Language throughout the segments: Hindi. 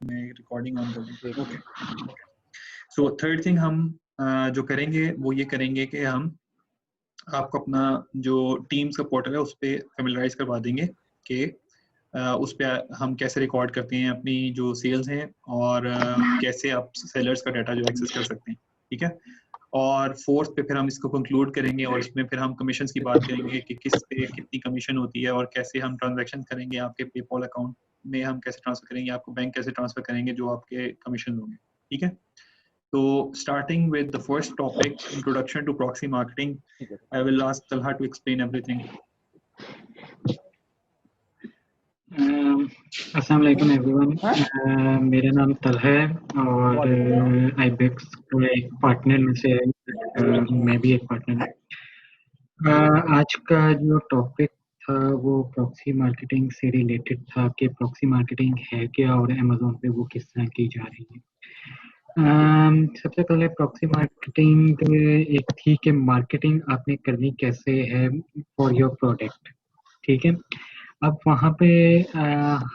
मैं रिकॉर्डिंग ऑन कर दूँ। ठीक ओके। सो थर्ड थिंग हम जो करेंगे वो ये करेंगे कि हम आपको अपना जो टीम्स का पोर्टल है उस पर फेमिलराइज करवा देंगे कि उस पर हम कैसे रिकॉर्ड करते हैं अपनी जो सेल्स हैं और कैसे आप सेलर्स का डाटा जो एक्सेस कर सकते हैं, ठीक है। और फोर्थ पे फिर हम इसको कंक्लूड करेंगे और इसमें फिर हम कमीशंस की बात करेंगे कि किस पे कितनी कमीशन होती है और कैसे हम ट्रांजैक्शन करेंगे, आपके पेपॉल अकाउंट में हम कैसे ट्रांसफर करेंगे, आपको बैंक कैसे ट्रांसफर करेंगे जो आपके कमीशन होंगे, ठीक है। तो starting with the first topic, introduction to proxy marketing, है। I will ask Talha to explain everything. अस्सलाम वालेकुम एवरीवन। मेरा नाम तलहा है और आईबेक्स का एक पार्टनर में से मैं भी एक पार्टनर हूँ। आज का जो टॉपिक था वो प्रॉक्सी मार्केटिंग से रिलेटेड था कि प्रॉक्सी मार्केटिंग है क्या और अमेज़न पे वो किस तरह की जा रही है। सबसे पहले प्रॉक्सी मार्केटिंग एक थी कि मार्केटिंग आपने करनी कैसे है फॉर योर प्रोडक्ट, ठीक है। अब वहाँ पे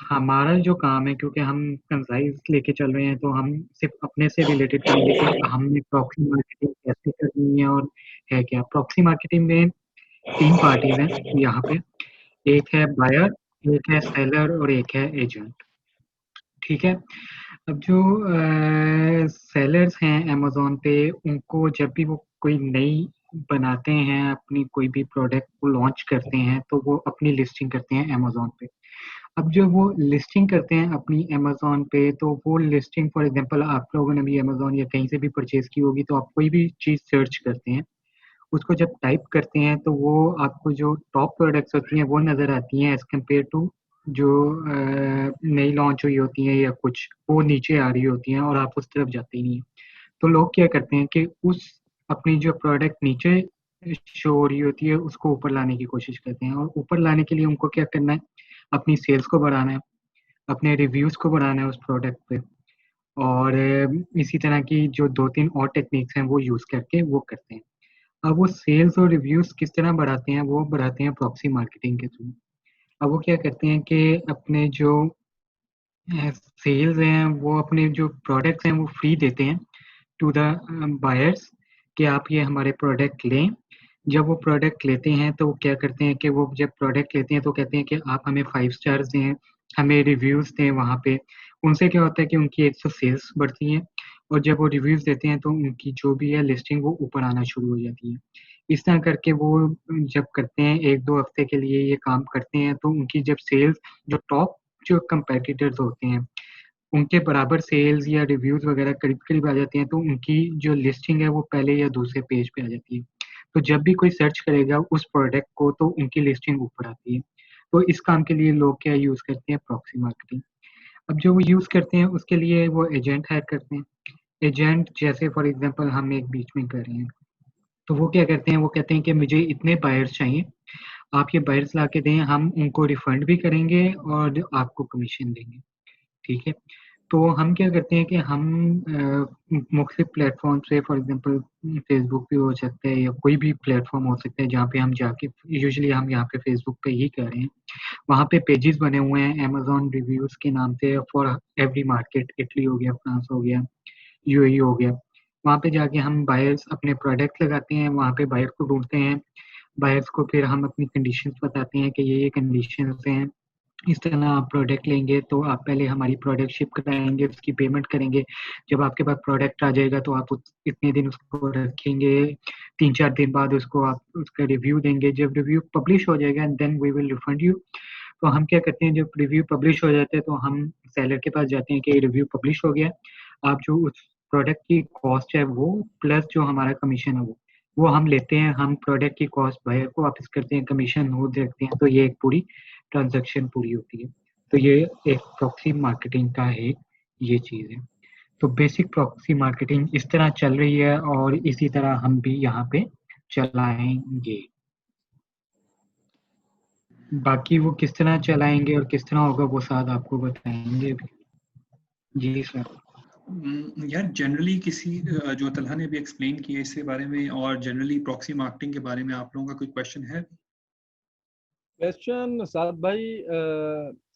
हमारा जो काम है, क्योंकि हम कंसाइज लेके चल रहे हैं तो हम सिर्फ अपने से रिलेटेड करेंगे कि हमने प्रॉक्सी मार्केटिंग कैसे करनी है और है क्या। प्रॉक्सी मार्केटिंग में 3 पार्टीज हैं यहाँ पे, एक है बायर, एक है सेलर और एक है एजेंट, ठीक है। अब जो सेलर्स हैं अमेज़न पे, उनको जब भी वो कोई नई बनाते हैं, अपनी कोई भी प्रोडक्ट को लॉन्च करते हैं तो वो अपनी लिस्टिंग करते हैं अमेज़न पे। अब जब वो लिस्टिंग करते हैं अपनी अमेज़न पे तो वो लिस्टिंग, फॉर एग्जांपल आप लोगों ने भी अमेज़न या कहीं से भी परचेज की होगी तो आप कोई भी चीज़ सर्च करते हैं, उसको जब टाइप करते हैं तो वो आपको जो टॉप प्रोडक्ट्स होती हैं वो नज़र आती हैं एज़ कम्पेयर टू जो नई लॉन्च हुई होती हैं या कुछ, वो नीचे आ रही होती हैं और आप उस तरफ जाते ही नहीं हैं। तो लोग क्या करते हैं कि उस अपनी जो प्रोडक्ट नीचे शो हो रही होती है उसको ऊपर लाने की कोशिश करते हैं, और ऊपर लाने के लिए उनको क्या करना है, अपनी सेल्स को बढ़ाना है, अपने रिव्यूज़ को बढ़ाना है उस प्रोडक्ट पे, और इसी तरह की जो 2-3 और टेक्निक्स हैं वो यूज़ करके वो करते हैं। अब वो सेल्स और रिव्यूज़ किस तरह बढ़ाते हैं, वो बढ़ाते हैं प्रॉक्सी मार्केटिंग के थ्रू। अब वो क्या करते हैं कि अपने जो सेल्स हैं वो अपने जो प्रोडक्ट्स हैं वो फ्री देते हैं टू द बायर्स कि आप ये हमारे प्रोडक्ट लें। जब वो प्रोडक्ट लेते हैं तो वो क्या करते हैं कि वो जब प्रोडक्ट लेते हैं तो कहते हैं कि आप हमें 5 स्टार्स दें, हमें रिव्यूज़ दें वहाँ पे। उनसे क्या होता है कि उनकी एक तो सेल्स बढ़ती है और जब वो रिव्यूज़ देते हैं तो उनकी जो भी है लिस्टिंग वो ऊपर आना शुरू हो जाती है। इस तरह करके वो जब करते हैं 1-2 हफ्ते के लिए ये काम करते हैं तो उनकी जब सेल्स, जो टॉप जो कंपैटिटर्स होते हैं, उनके बराबर सेल्स या रिव्यूज़ वगैरह करीब-करीब आ जाते हैं तो उनकी जो लिस्टिंग है वो पहले या दूसरे पेज पे आ जाती है। तो जब भी कोई सर्च करेगा उस प्रोडक्ट को तो उनकी लिस्टिंग ऊपर आती है। तो इस काम के लिए लोग क्या यूज़ करते हैं, प्रॉक्सी मार्केटिंग। अब जो वो यूज़ करते हैं उसके लिए वो एजेंट हायर करते हैं। एजेंट जैसे फॉर एग्ज़ाम्पल हम एक बीच में कर रहे हैं, तो वो क्या करते हैं, वो कहते हैं कि मुझे इतने बायर्स चाहिए, आप ये बायर्स ला के दें, हम उनको रिफंड भी करेंगे और आपको कमीशन देंगे, ठीक है। तो हम क्या करते हैं कि हम मुख्तलिफ प्लेटफ़ॉर्म से, फॉर एग्ज़ाम्पल फ़ेसबुक भी हो सकता है या कोई भी प्लेटफ़ॉर्म हो सकता है जहाँ पे हम जाके, यूजुअली हम यहाँ पे फ़ेसबुक पे ही कर रहे हैं। वहाँ पे पेजेज़ बने हुए हैं अमेज़न रिव्यूज़ के नाम से फॉर एवरी मार्केट, इटली हो गया, फ्रांस हो गया, यूएई हो गया। वहाँ पे जाके हम बायर्स अपने प्रोडक्ट लगाते हैं, वहाँ पे बायर को ढूँढते हैं। बायर्स को फिर हम अपनी कंडीशंस बताते हैं कि ये कंडीशंस हैं। इस तरह आप प्रोडक्ट लेंगे तो आप पहले हमारी प्रोडक्ट शिप कराएँगे, उसकी पेमेंट करेंगे। जब आपके पास प्रोडक्ट आ जाएगा तो आप उस इतने दिन उसको रखेंगे, 3-4 दिन बाद उसको आप उसका रिव्यू देंगे। जब रिव्यू पब्लिश हो जाएगा then we will refund you. तो हम क्या करते हैं, जब रिव्यू पब्लिश हो जाते हैं तो हम सेलर के पास जाते हैं कि रिव्यू पब्लिश हो गया। आप जो उस प्रोडक्ट की कॉस्ट है वो प्लस जो हमारा कमीशन है वो हम लेते हैं। हम प्रोडक्ट की कॉस्ट बायर को वापस करते हैं, कमीशन वो रखते हैं। तो ये एक पूरी ट्रांज़ैक्शन पूरी होती है। तो ये एक प्रॉक्सी मार्केटिंग का एक ये चीज़ है। तो बेसिक प्रॉक्सी मार्केटिंग इस तरह चल रही है और इसी तरह हम भी यहाँ पे चलाएँगे। बाकी वो किस तरह चलाएँगे और किस तरह होगा वो साद आपको बताएँगे अभी। जी सर। यार जनरली किसी जो तलहा ने भी एक्सप्लेन किया इसके बारे में और जनरली प्रॉक्सी मार्केटिंग के बारे में आप लोगों का कोई क्वेश्चन है? क्वेश्चन साद भाई,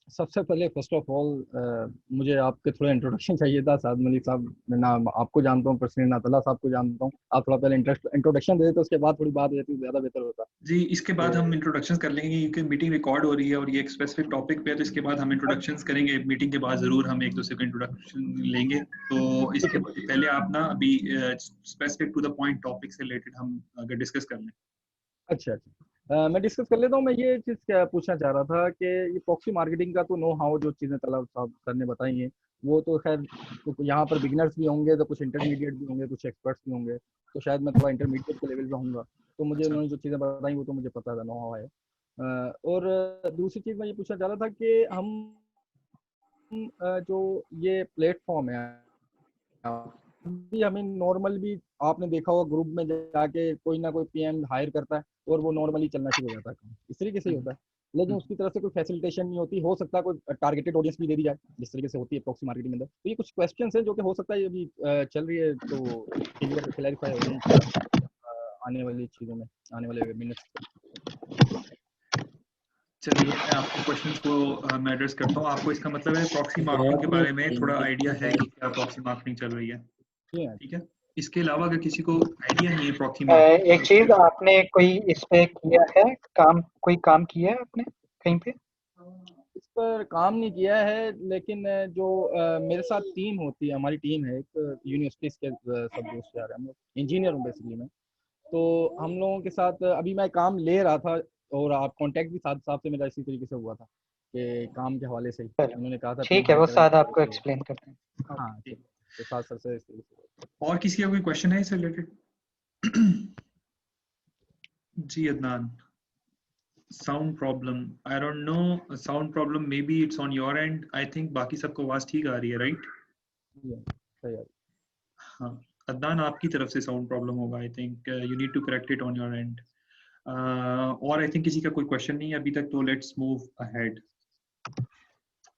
सबसे पहले फर्स्ट ऑफ ऑल मुझे आपके थोड़ा इंट्रोडक्शन चाहिए था साद मलिक साहब। मैं ना आपको जानता हूँ पर्सनली, ना तला साहब को जानता हूँ। आप थोड़ा पहले इंट्रोडक्शन दे देते, उसके बाद थोड़ी बात रहती ज़्यादा बेहतर होता। जी, इसके बाद हम इंट्रोडक्शन कर लेंगे क्योंकि मीटिंग रिकॉर्ड हो रही है और ये एक स्पेसिफिक टॉपिक पे है, तो इसके बाद हम इंट्रोडक्शंस करेंगे। मीटिंग के बाद जरूर हम एक दूसरे का इंट्रोडक्शन लेंगे। तो इसके पहले आप ना अभी specific to the point topic से रिलेटेड हम अगर डिस्कस कर लें। अच्छा अच्छा, मैं डिस्कस कर लेता हूँ। मैं ये चीज़ क्या पूछना चाह रहा था कि ये प्रॉक्सी मार्केटिंग का तो नो हाउ जो चीज़ें तलब साहब सर ने बताई हैं, वो तो खैर तो यहाँ पर बिगिनर्स भी होंगे, तो कुछ इंटरमीडिएट भी होंगे, कुछ एक्सपर्ट्स भी होंगे। तो शायद मैं थोड़ा इंटरमीडिएट के लेवल पे होऊंगा। तो मुझे अच्छा, उन्होंने जो चीज़ें बताई वो तो मुझे पता था, नो हाउ है। और दूसरी चीज़ मैं ये पूछना चाह रहा था कि हम जो ये प्लेटफॉर्म है, भी हमें नॉर्मल भी आपने देखा होगा ग्रुप में जाके कोई ना कोई पीएम हायर करता है और वो नॉर्मली चलना शुरू हो जाता है, इस तरीके से ही होता है। लेकिन उसकी तरफ से कोई फैसिलिटेशन नहीं होती। हो सकता है कोई टारगेटेड ऑडियंस भी दे दी जाए, जिस तरीके से होती है प्रॉक्सी मार्केटिंग में अंदर। तो ये कुछ क्वेश्चंस हैं जो कि हो सकता है ये अभी चल रही है, तो क्लियर क्लैरिफाई हो जाए इंशाल्लाह आने वाली चीज़ों में, आने वाले मिनट्स। चलिए मैं आपके क्वेश्चंस को मैं एड्रेस करता हूँ। आपको इसका मतलब है प्रॉक्सी मार्केटिंग के बारे में थोड़ा आइडिया है कि क्या प्रॉक्सी मार्केटिंग चल रही है, ठीक है? इसके अलावा अगर किसी को आइडिया नहीं है प्रॉक्सी मार्केटिंग, एक चीज, आपने कोई इस पे किया है काम, कोई काम किया है आपने कहीं पे? इस पर काम नहीं किया है, लेकिन जो मेरे साथ टीम होती है, हमारी टीम है एक यूनिवर्सिटी के सब दोस्त यार, हम लोग इंजीनियर हूँ बेसिकली मैं। तो हम लोगों के साथ अभी मैं काम ले रहा था, और आप कांटेक्ट भी साथ साहब से मेरा इसी तरीके से हुआ था कि काम के हवाले से ही चलो उन्होंने कहा था टीम ठीक है, हायर वो करें साथ तो आपको इसलिए। एक्सप्लेन करते हैं। हाँ ओके। ठीक है, तो साथ सर से इस तरीके से। और किसी का कोई क्वेश्चन है इससे related? Ji Adnan, sound problem, I don't know, sound problem may be it's on your end. I think बाकी सबको आवाज ठीक आ रही है, राइट? सही है। हाँ, अदनान आपकी तरफ से साउंड प्रॉब्लम होगा। I think you need to correct it on your end. और आई थिंक किसी का कोई क्वेश्चन नहीं है अभी तक, तो लेट्स मूव अहेड।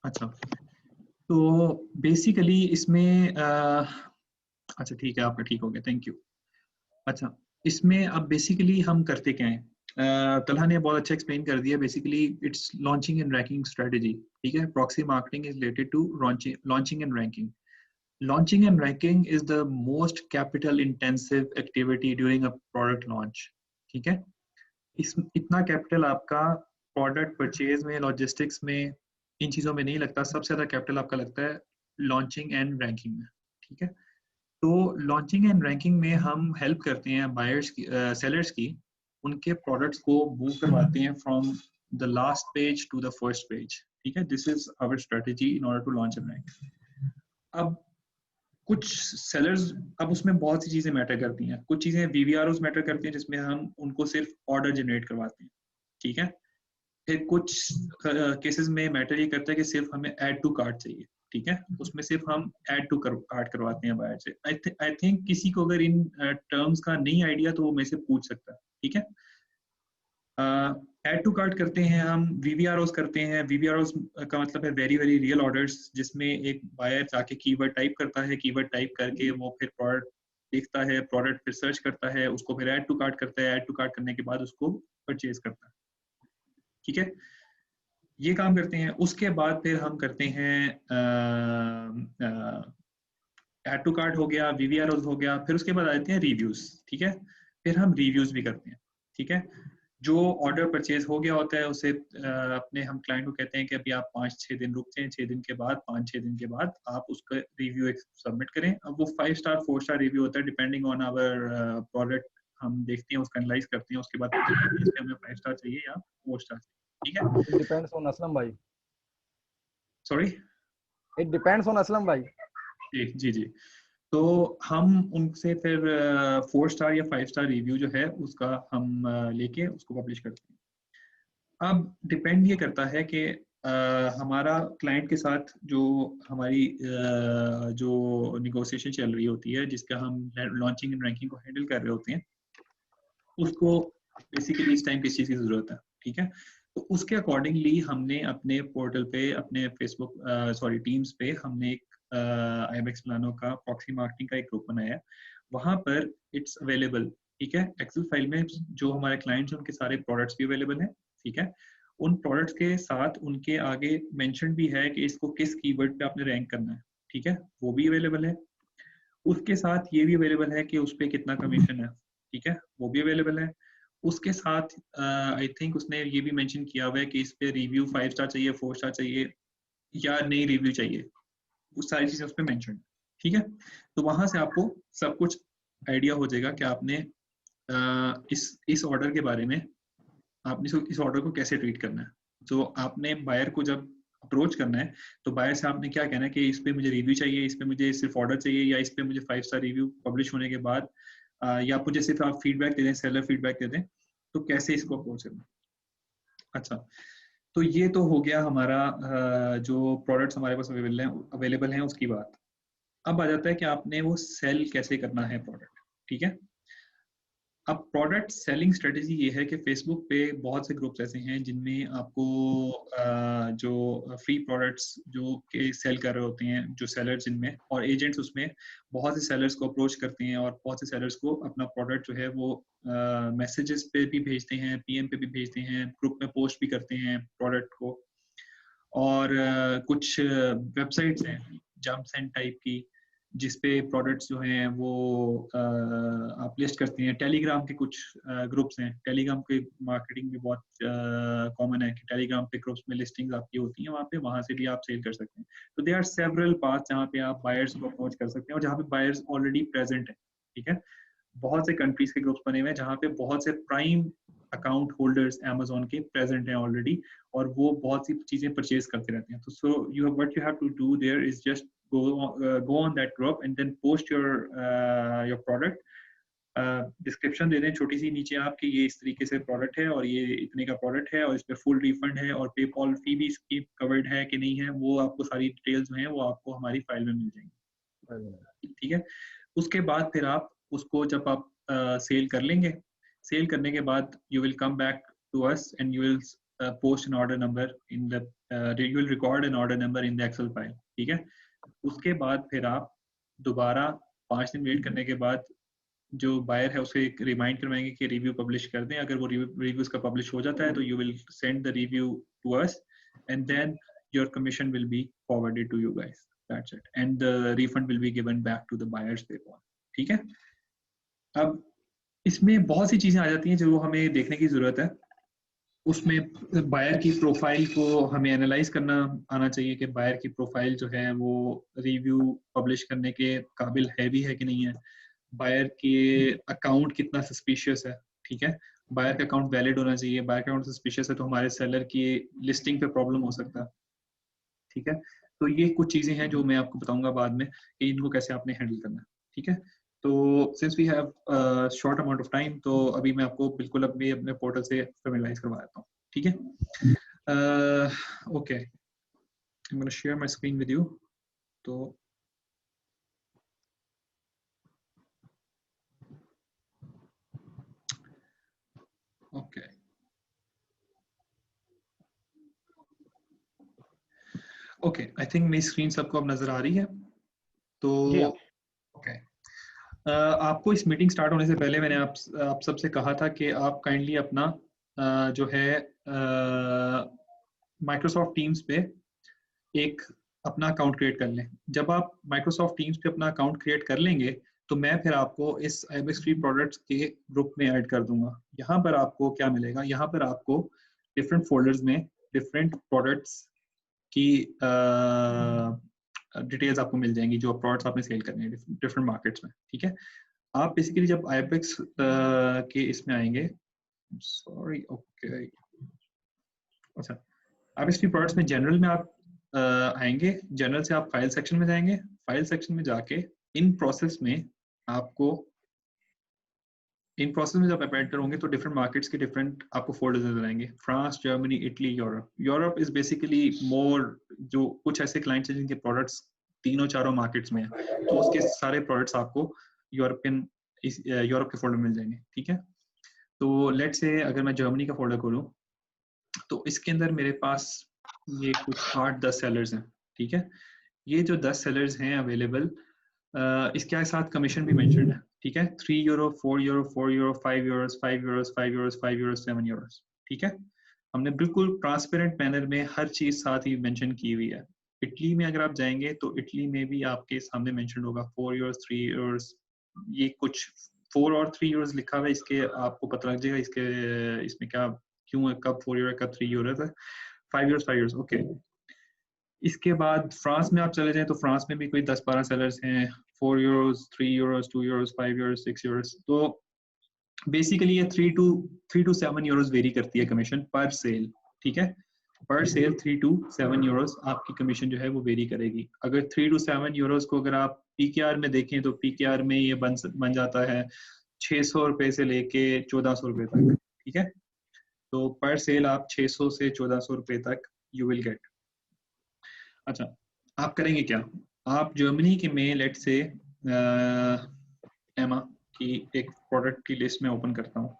अच्छा, तो बेसिकली इसमें अच्छा ठीक है, आपका ठीक हो गया, थैंक यू। अच्छा, इसमें अब बेसिकली हम करते क्या हैं? तलहा ने बहुत अच्छा एक्सप्लेन कर दिया। Basically it's launching and ranking strategy, ठीक है? Proxy marketing is related to launching and ranking. Launching and ranking is the most capital intensive activity during a product launch. ठीक है? इस इतना कैपिटल आपका प्रोडक्ट परचेज में, लॉजिस्टिक्स में, इन चीज़ों में नहीं लगता। सबसे ज़्यादा कैपिटल आपका लगता है लॉन्चिंग एंड रैंकिंग में, ठीक है? तो लॉन्चिंग एंड रैंकिंग में हम हेल्प करते हैं बायर्स की, सेलर्स की, उनके प्रोडक्ट्स को मूव करवाते हैं from the last page to the first page, ठीक है? This is our strategy in order to launch and rank. अब कुछ सेलर्स, अब उसमें बहुत सी चीजें मैटर करती हैं। कुछ चीजें वीवीआरओस मैटर करती हैं जिसमें हम उनको सिर्फ ऑर्डर जनरेट करवाते हैं, ठीक है? फिर कुछ केसेस में मैटर ये करता है कि सिर्फ हमें ऐड टू कार्ट चाहिए, ठीक है? उसमें सिर्फ हम ऐड टू कार्ट करवाते हैं बायर से। आई थिंक किसी को अगर इन टर्म्स का नहीं आइडिया तो वो मेरे से पूछ सकता है, ठीक है? ऐड टू कार्ट करते हैं हम, वीवीआरओस करते हैं। वीवीआरओस का मतलब है वेरी वेरी रियल ऑर्डर्स, जिसमें एक बायर जाके कीवर्ड टाइप करता है, कीवर्ड टाइप करके वो फिर प्रोडक्ट देखता है, प्रोडक्ट फिर सर्च करता है, उसको फिर ऐड टू कार्ट करता है, ऐड टू कार्ट करने के बाद उसको परचेज करता है, ठीक है? ये काम करते हैं। उसके बाद फिर हम करते हैं ऐड टू कार्ट हो गया, वीवीआरओस हो गया, फिर उसके बाद आते हैं रिव्यूज, ठीक है? फिर हम रिव्यूज भी करते हैं, ठीक है? जो ऑर्डर परचेज हो गया होता है उसे अपने हम क्लाइंट को कहते हैं कि अभी आप 5-6 दिन रुकते हैं, 6 दिन के बाद, 5-6 दिन के बाद आप उसका रिव्यू सबमिट करें। अब वो 5 स्टार 4 स्टार रिव्यू होता है डिपेंडिंग ऑन आवर प्रोडक्ट। हम देखते हैं, उसका एनालाइज करते हैं, उसके बाद इस पे हमें 5 स्टार चाहिए या 4 स्टार चाहिए, ठीक है? इट डिपेंड्स ऑन असलम भाई। Sorry, it depends on Aslam भाई। जी जी जी। तो हम उनसे फिर 4 स्टार या 5 स्टार रिव्यू जो है उसका हम लेके उसको पब्लिश करते हैं। अब डिपेंड ये करता है कि हमारा क्लाइंट के साथ जो हमारी जो निगोशिएशन चल रही होती है, जिसका हम लॉन्चिंग एंड रैंकिंग को हैंडल कर रहे होते हैं, उसको बेसिकली इस टाइम किस चीज़ की ज़रूरत है, ठीक है? तो उसके अकॉर्डिंगली हमने अपने पोर्टल पे, अपने फेसबुक सॉरी टीम्स पे हमने एक IMX प्लानो का प्रॉक्सी मार्केटिंग का एक ग्रुप बनाया है। वहाँ पर इट्स अवेलेबल, ठीक है? एक्सेल फाइल में जो हमारे क्लाइंट्स हैं उनके सारे प्रोडक्ट्स भी अवेलेबल हैं, ठीक है? उन प्रोडक्ट्स के साथ उनके आगे मेंशन भी है कि इसको किस कीवर्ड पे आपने रैंक करना है, ठीक है, वो भी अवेलेबल है। उसके साथ ये भी अवेलेबल है कि उस पर कितना कमीशन है, ठीक है, वो भी अवेलेबल है। उसके साथ आई थिंक उसने ये भी मेंशन किया हुआ है कि इस पे रिव्यू 5 स्टार चाहिए, 4 स्टार चाहिए या नहीं रिव्यू चाहिए, वो सारी चीजें उस पर मेंशन, ठीक है। तो वहां से आपको सब कुछ आइडिया हो जाएगा कि आपने इस ऑर्डर के बारे में, आपने इस ऑर्डर को कैसे ट्रीट करना है। तो आपने बायर को जब अप्रोच करना है तो बायर से आपने क्या कहना है कि इस पे मुझे रिव्यू चाहिए, इस पे मुझे सिर्फ ऑर्डर चाहिए, या इस पे मुझे 5 स्टार रिव्यू पब्लिश होने के बाद या मुझे सिर्फ आप फीडबैक दे दें, सेलर फीडबैक दे दें, तो कैसे इसको अप्रोच करना। अच्छा, तो ये तो हो गया हमारा जो प्रोडक्ट्स हमारे पास अवेलेबल हैं उसकी बात। अब आ जाता है कि आपने वो सेल कैसे करना है प्रोडक्ट, ठीक है। अब प्रोडक्ट सेलिंग स्ट्रेटेजी ये है कि फेसबुक पे बहुत से ग्रुप्स ऐसे हैं जिनमें आपको जो फ्री प्रोडक्ट्स जो के सेल कर रहे होते हैं, जो सेलर्स जिनमें और एजेंट्स उसमें बहुत से सेलर्स को अप्रोच करते हैं और बहुत से सेलर्स को अपना प्रोडक्ट जो है वो मैसेजेस पे भी भेजते हैं, पीएम पे भी भेजते हैं, ग्रुप में पोस्ट भी करते हैं प्रोडक्ट को। और कुछ वेबसाइट्स हैं जंप सेंट टाइप की जिसपे प्रोडक्ट्स जो हैं वो आप लिस्ट करते हैं। टेलीग्राम के कुछ ग्रुप्स हैं, टेलीग्राम के मार्केटिंग भी बहुत कॉमन है कि टेलीग्राम पे ग्रुप्स में लिस्टिंग्स आपकी होती हैं, वहाँ से भी आप सेल कर सकते हैं। तो दे आर सेवरल पाथ्स जहाँ पे आप बायर्स को अप्रोच कर सकते हैं और जहाँ पे बायर्स ऑलरेडी प्रेजेंट है, ठीक है। बहुत से कंट्रीज के ग्रुप्स बने हुए हैं जहाँ पे बहुत से प्राइम अकाउंट होल्डर्स अमेज़न के प्रेजेंट हैं ऑलरेडी और वो बहुत सी चीजें परचेज करते रहते हैं। तो so you what you have to do there is just go on that group and then post your product, description दे दें छोटी सी नीचे आप कि ये इस तरीके से प्रोडक्ट है और ये इतने का प्रोडक्ट है और इस पे फुल रिफंड है और पेपॉल फी भी इसकी कवर्ड है कि नहीं है, वो आपको सारी डिटेल्स जो हैं वो आपको हमारी फाइल में मिल जाएंगी, ठीक है। उसके बाद फिर आप उसको जब आप सेल कर लेंगे, सेल करने के बाद you will come back to us and you will post an order number in the you will record an order number in the Excel file, ठीक है। उसके बाद फिर आप दोबारा 5 दिन वेट करने के बाद जो बायर है उसे रिमाइंड करवाएंगे कि रिव्यू पब्लिश कर दें। अगर वो रिव्यू उसका पब्लिश हो जाता है तो you will send the review to us and then your commission will be forwarded to you guys, that's it, and the refund will be given back to the buyers PayPal, ठीक है। अब इसमें बहुत सी चीजें आ जाती हैं जो हमें देखने की जरूरत है। उसमें बायर की प्रोफाइल को हमें एनालाइज करना आना चाहिए कि बायर की प्रोफाइल जो है वो रिव्यू पब्लिश करने के काबिल है भी है कि नहीं है, बायर के अकाउंट कितना सस्पिशियस है, ठीक है। बायर का अकाउंट वैलिड होना चाहिए, बायर का अकाउंट सस्पिशियस है तो हमारे सेलर की लिस्टिंग पे प्रॉब्लम हो सकता है, ठीक है। तो ये कुछ चीजें हैं जो मैं आपको बताऊंगा बाद में कि इनको कैसे आपने हैंडल करना है, ठीक है। तो since we have short amount of time तो अभी मैं आपको बिल्कुल अपने पोर्टल से फैमिलाइज करवा देता हूँ, ठीक है। Okay, I am gonna share my screen with you. तो ओके ओके, आई थिंक मेरी स्क्रीन सबको अब नजर आ रही है। तो ओके, आपको इस मीटिंग स्टार्ट होने से पहले मैंने आप सबसे कहा था कि आप काइंडली अपना जो है माइक्रोसॉफ्ट टीम्स पे एक अपना अकाउंट क्रिएट कर लें। जब आप माइक्रोसॉफ्ट टीम्स पे अपना अकाउंट क्रिएट कर लेंगे तो मैं फिर आपको इस IBEX फ्री प्रोडक्ट्स के ग्रुप में ऐड कर दूंगा। यहाँ पर आपको क्या मिलेगा, यहाँ पर आपको डिफरेंट फोल्डर्स में डिफरेंट प्रोडक्ट्स की डिटेल्स आपको मिल जाएंगी जो प्रोडक्ट्स आपने सेल करने हैं डिफरेंट मार्केट्स में, ठीक है। आप बेसिकली जब IBEX के इसमें आएंगे, सॉरी ओके, अच्छा, आप इसकी प्रोडक्ट्स में जनरल में आप आएंगे, जनरल से आप फाइल सेक्शन में जाएंगे, फाइल सेक्शन में जाके इन प्रोसेस में आपको इन प्रोसेस में जब आप ऐड करोगे तो डिफरेंट मार्केट्स के डिफरेंट आपको फोल्डर्स नजर आएंगे, France, Germany, Italy, Europe. Europe is basically मोर जो कुछ ऐसे क्लाइंट्स हैं जिनके प्रोडक्ट्स तीनों चारों मार्केट्स में है तो उसके सारे प्रोडक्ट्स आपको यूरोप के फोल्डर मिल जाएंगे, ठीक है। तो लेट से अगर मैं जर्मनी का फोल्डर खोलूं तो इसके अंदर मेरे पास ये कुछ 8-10 सेलर्स हैं, ठीक है। ये जो 10 सेलर्स हैं अवेलेबल, इसके साथ कमीशन भी मेंशन है, ठीक है। 3 euro, 4 euro, 4 euro, 5 euro, 5 euro, 5 euro, 5 euro, 7 euro, ठीक है। हमने बिल्कुल ट्रांसपेरेंट मैनर में हर चीज साथ ही मेंशन की हुई है। इटली में अगर आप जाएंगे तो इटली में भी आपके सामने मेंशन होगा 4 इयर्स 3 इयर्स, ये कुछ 4 और 3 इयर्स लिखा हुआ है, इसके आपको पता लग जाएगा इसके इसमें क्या क्यों है, कब 4 ईयर कब 3 ईयर है। 5 इयर्स ओके। इसके बाद फ्रांस में आप चले जाएं तो फ्रांस में भी कोई 10-12 सेलर्स हैं, 4 Euros 3 Euros 2 Euros 5 Euros 6 Euros. तो बेसिकली ये 3 to 7 यूरोस वेरी करती है कमीशन पर सेल, ठीक है। पर सेल 3 to 7 यूरोस आपकी कमीशन जो है वो वेरी करेगी। अगर 3 to 7 यूरोस को अगर आप पीकेआर में देखें तो पीकेआर में ये बन जाता है 600 रुपए से लेके 1400 रुपए तक, ठीक है। तो पर सेल आप 600 से 1400 रुपए तक यू विल गेट। अच्छा, आप करेंगे क्या, आप जर्मनी के में लेट से एमा की एक प्रोडक्ट की लिस्ट में ओपन करता हूँ,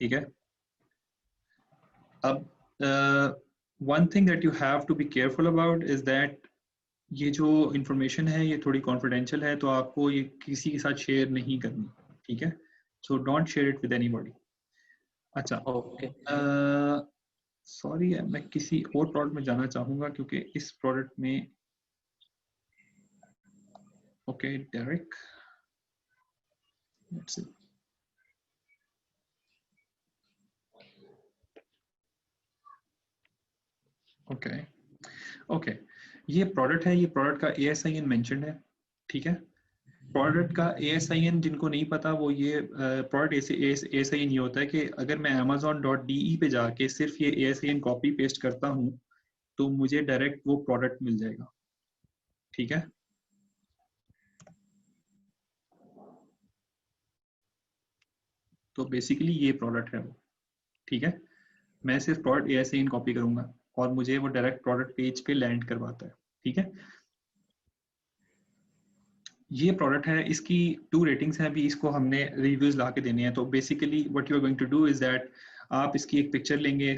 ठीक है। अब one thing that you have to be careful about is that ये जो इंफॉर्मेशन है ये थोड़ी कॉन्फिडेंशियल है, तो आपको ये किसी के साथ शेयर नहीं करनी, ठीक है। So don't share it with anybody. अच्छा ओके सॉरी मैं किसी और प्रोडक्ट में जाना चाहूंगा क्योंकि इस प्रोडक्ट में okay Derek let's see okay okay ये प्रोडक्ट है, ये प्रोडक्ट का ASIN मेंशन्ड है, ठीक है। प्रोडक्ट का ASIN जिनको नहीं पता वो ये प्रोडक्ट ASIN ये होता है कि अगर मैं amazon.de पे जाके सिर्फ ये ASIN कॉपी पेस्ट करता हूँ तो मुझे डायरेक्ट वो प्रोडक्ट मिल जाएगा, ठीक है। तो बेसिकली ये प्रोडक्ट है वो, ठीक है। मैं सिर्फ प्रोडक्ट ASIN कॉपी करूंगा और मुझे वो डायरेक्ट प्रोडक्ट पेज पे लैंड करवाता है, ठीक है। ये प्रोडक्ट है, इसकी 2 रेटिंग्स हैं, अभी इसको हमने रिव्यूज ला के देने हैं। तो basically what you are going to do is that आप इसकी एक पिक्चर लेंगे,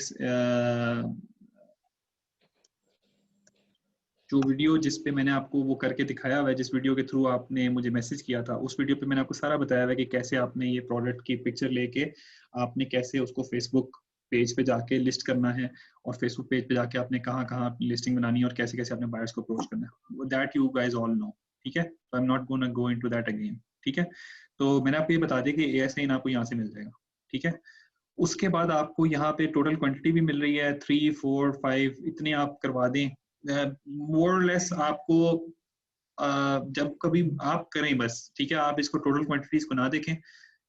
जो वीडियो जिस पे मैंने आपको वो करके दिखाया हुआ है, जिस वीडियो के थ्रू आपने मुझे मैसेज किया था, उस वीडियो पे मैंने आपको सारा बताया हुआ है कि कैसे आपने ये प्रोडक्ट की पिक्चर लेके आपने कैसे उसको फेसबुक पेज पे जाके लिस्ट करना है और फेसबुक पेज पे जाके आपने कहाँ कहाँ अपनी लिस्टिंग बनानी है और कैसे कैसे अपने बायर्स को अप्रोच करना है, that you guys all know, ठीक है। I am not gonna go into that again, ठीक है। तो मैंने आपको ये बता दिया कि ASIN आपको यहाँ से मिल जाएगा, ठीक है। उसके बाद आपको यहाँ पे टोटल क्वांटिटी भी मिल रही है 3 4 5 इतने आप करवा दें, मोर लेस आपको जब कभी आप करें बस, ठीक है। आप इसको टोटल क्वांटिटीज को ना देखें,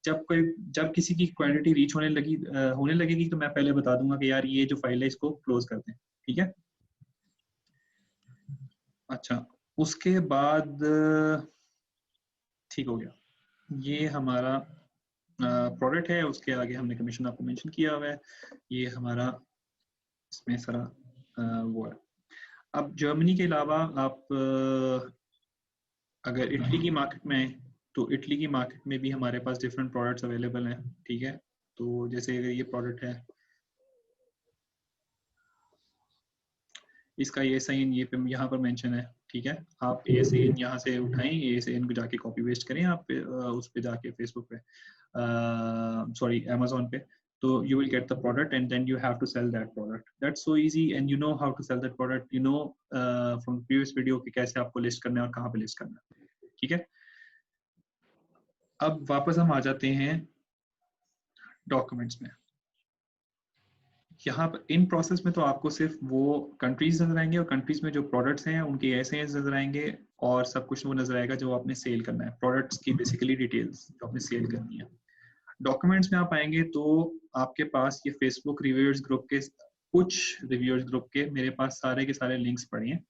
जब किसी की क्वांटिटी रीच होने लगेगी तो मैं पहले बता दूंगा कि यार ये जो फाइल है इसको क्लोज कर दें, ठीक है। अच्छा उसके बाद ठीक हो गया, ये हमारा प्रोडक्ट है, उसके आगे हमने कमीशन आपको मेंशन किया हुआ है, ये हमारा इसमें सारा वो है। अब जर्मनी के अलावा आप अगर इटली की मार्केट में आए तो इटली की मार्केट में भी हमारे पास डिफरेंट प्रोडक्ट्स अवेलेबल हैं, ठीक है। तो जैसे अगर ये प्रोडक्ट है, इसका ASIN ये पे यहाँ पर मेंशन है, ठीक है। आप ASIN यहाँ से उठाएं, ASIN को जाके कॉपी पेस्ट करें आप उस पे जाके फेसबुक पे सॉरी अमेज़न पे, तो you will get the product and then you have to sell that product. That's so easy and you know how to sell that product. You know from previous video कि कैसे आपको लिस्ट करना है और कहाँ पे लिस्ट करना है, ठीक है। अब वापस हम आ जाते हैं डॉक्यूमेंट्स में। यहाँ पर इन प्रोसेस में तो आपको सिर्फ वो कंट्रीज नजर आएंगे और कंट्रीज में जो प्रोडक्ट्स हैं उनके ASIN नजर आएंगे और सब कुछ वो नजर आएगा जो आपने सेल करना है, प्रोडक्ट्स की बेसिकली डिटेल्स जो आपने सेल करनी है। डॉक्यूमेंट्स में आप आएंगे तो आपके पास ये फेसबुक रिव्यूअर्स ग्रुप के कुछ रिव्यूअर्स ग्रुप के मेरे पास सारे के सारे लिंक्स पड़े हैं।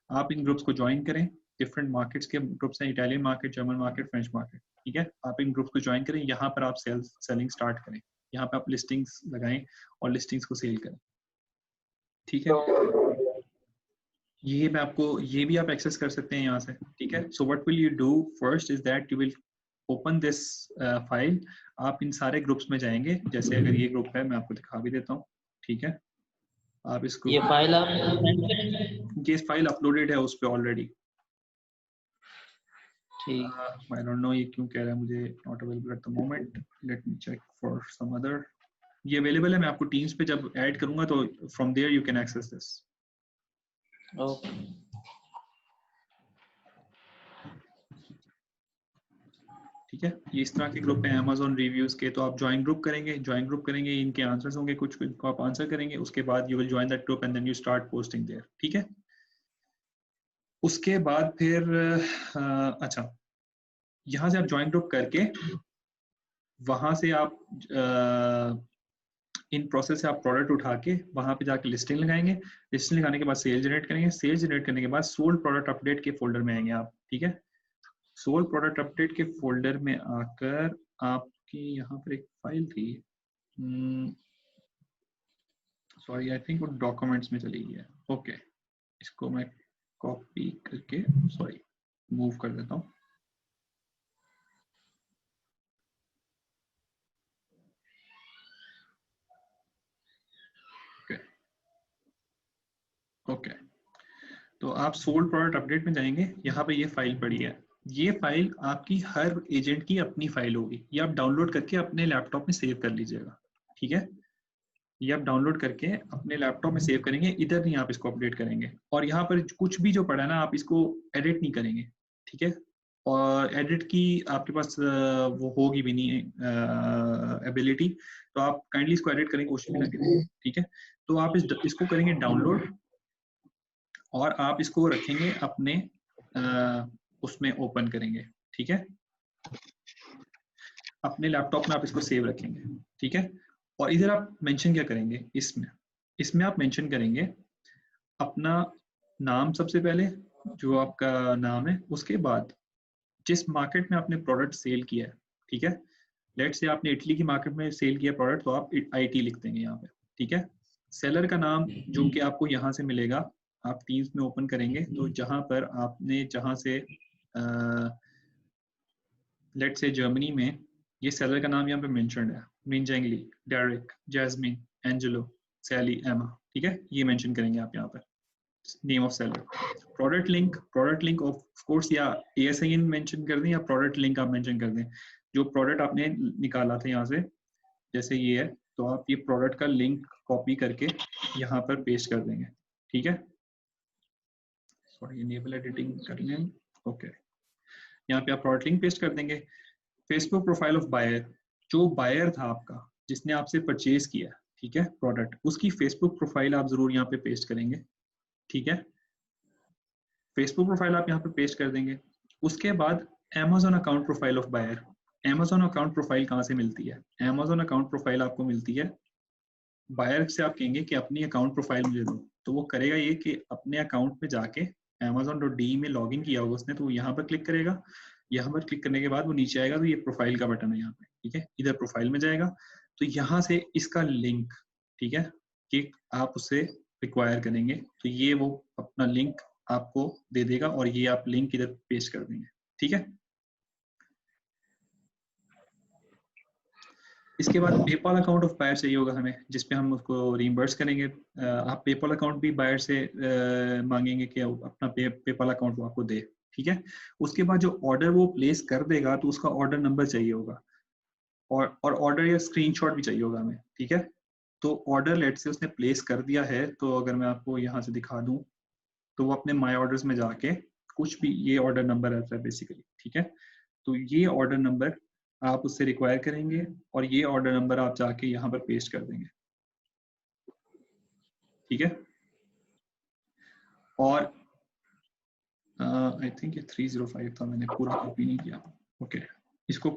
आप इन ग्रुप्स को ज्वाइन करें, डिफरेंट मार्केट्स के ग्रुप्स हैं, Italian market, German market, French market, ठीक है। आप इन ग्रुप्स को ज्वाइन करें, यहाँ पर आप सेलिंग स्टार्ट करें, यहाँ पे आप लिस्टिंग्स लगाएं और लिस्टिंग्स को सेल करें, ठीक है। ये मैं आपको ये भी आप एक्सेस कर सकते हैं यहाँ से, ठीक है। So what will you do first is that you will open this file. आप इन सारे ग्रुप्स में जाएंगे, जैसे अगर ये ग्रुप है मैं आपको दिखा भी देता हूँ, ठीक है। आप इस ये फाइल आप ये फाइल अपलोडेड है उस पे ऑलरेडी, ठीक आई डोंट नो ये क्यों कह रहा है मुझे not available at the moment, let me check for some other. ये अवेलेबल है, मैं आपको टीम्स पे जब ऐड करूंगा तो from there you can access this. Okay ठीक है, ये इस तरह के ग्रुप है Amazon रिव्यूज के। तो आप ज्वाइन ग्रुप करेंगे, इनके आंसर्स होंगे, कुछ को आप आंसर करेंगे, उसके बाद you will join that group and then you start posting there. ठीक है, उसके बाद फिर अच्छा, यहाँ से आप ज्वाइन ग्रुप करके वहां से आप इन प्रोसेस से आप प्रोडक्ट उठा के वहां पे जाके लिस्टिंग लगाएंगे। लिस्टिंग लगाने के बाद सेल जनरेट करेंगे। सेल जनरेट करने के बाद सोल्ड प्रोडक्ट अपडेट के फोल्डर में आएंगे आप। ठीक है, सोल्ड प्रोडक्ट अपडेट के फोल्डर में आकर आपकी यहाँ पर एक फाइल थी, सॉरी आई थिंक वो डॉक्यूमेंट्स में चली गई है। ओके, इसको मैं कॉपी करके सॉरी मूव कर देता हूँ। ओके, तो आप सोल्ड प्रोडक्ट अपडेट में जाएंगे, यहाँ पे ये फाइल पड़ी है। ये फाइल आपकी हर एजेंट की अपनी फाइल होगी, ये आप डाउनलोड करके अपने लैपटॉप में सेव कर लीजिएगा। ठीक है, ये आप डाउनलोड करके अपने लैपटॉप में सेव करेंगे, इधर नहीं आप इसको अपडेट करेंगे। और यहाँ पर कुछ भी जो पड़ा है ना, आप इसको एडिट नहीं करेंगे। ठीक है, और एडिट की आपके पास वो होगी भी नहीं एबिलिटी, तो आप काइंडली इसको एडिट करने की कोशिश भी ना करें। ठीक है, तो आप इसको करेंगे डाउनलोड और आप इसको रखेंगे अपने उसमें ओपन करेंगे। ठीक है, अपने लैपटॉप में आप इसको सेव रखेंगे। ठीक है, और इधर आप मेंशन क्या करेंगे, इसमें आप मेंशन करेंगे अपना नाम सबसे पहले, जो आपका नाम है, उसके बाद जिस मार्केट में आपने प्रोडक्ट सेल किया है। ठीक है, लेट्स से आपने इटली की मार्केट में सेल किया प्रोडक्ट, तो आप IT लिख देंगे यहाँ पे। ठीक है, सेलर का नाम जो कि आपको यहाँ से मिलेगा, आप टीम्स में ओपन करेंगे तो जहां पर आपने जहां से लेट्स से जर्मनी में ये सेलर का नाम यहाँ पे मेंशन्ड है, मिनजेंगली, डेरिक, जैस्मिन, एंजेलो, सैली, एमा। ठीक है, ये मेंशन करेंगे आप यहाँ पर name of seller. Product link of course या ASIN मेंशन कर दें या प्रोडक्ट लिंक आप मेंशन कर दें। जो प्रोडक्ट आपने निकाला था यहाँ से, जैसे ये है, तो आप ये प्रोडक्ट का लिंक कॉपी करके यहाँ पर पेस्ट कर देंगे। ठीक है, सॉरी इनेबल एडिटिंग कर लें। ओके, यहाँ पे आप प्रोडक्ट लिंक पेस्ट कर देंगे। फेसबुक प्रोफाइल ऑफ बायर, जो बायर था आपका जिसने आपसे परचेज किया, ठीक है, प्रोडक्ट, उसकी फेसबुक प्रोफाइल आप जरूर यहाँ पे पेस्ट करेंगे। ठीक है, फेसबुक प्रोफाइल आप यहाँ पे पेस्ट कर देंगे। उसके बाद Amazon account profile of buyer. Amazon account profile कहाँ से मिलती है? Amazon अकाउंट प्रोफाइल आपको मिलती है बायर से। आप कहेंगे कि अपनी अकाउंट प्रोफाइल मुझे दो, तो वो करेगा ये कि अपने अकाउंट में जाके amazon.de में लॉगिन किया होगा उसने, तो वो यहाँ पर क्लिक करेगा। यहाँ पर क्लिक करने के बाद वो नीचे आएगा, तो ये प्रोफाइल का बटन है यहाँ पे। ठीक है, इधर प्रोफाइल में जाएगा, तो यहाँ से इसका लिंक, ठीक है, कि आप उसे रिक्वायर करेंगे, तो ये वो अपना लिंक आपको दे देगा और ये आप लिंक इधर पेस्ट कर देंगे। ठीक है, इसके बाद पेपल अकाउंट ऑफ बायर चाहिए होगा हमें, जिसपे हम उसको रीइंबर्स करेंगे। आप पेपल अकाउंट भी बायर से मांगेंगे कि अपना पेपल अकाउंट वो आपको दे। ठीक है, उसके बाद जो ऑर्डर वो प्लेस कर देगा, तो उसका ऑर्डर नंबर चाहिए होगा और ऑर्डर या स्क्रीनशॉट भी चाहिए होगा हमें। ठीक है, तो ऑर्डर लेट से उसने प्लेस कर दिया है, तो अगर मैं आपको यहाँ से दिखा दूं, तो वो अपने माई ऑर्डर्स में जाके कुछ भी, ये ऑर्डर नंबर रहता है बेसिकली। ठीक है, तो ये ऑर्डर नंबर आप उससे रिक्वायर करेंगे और ये ऑर्डर नंबर आप जाके यहाँ पर पेस्ट कर देंगे। ठीक है, और आई थिंक ये 305 था, मैंने पूरा कॉपी नहीं किया। ओके, इसको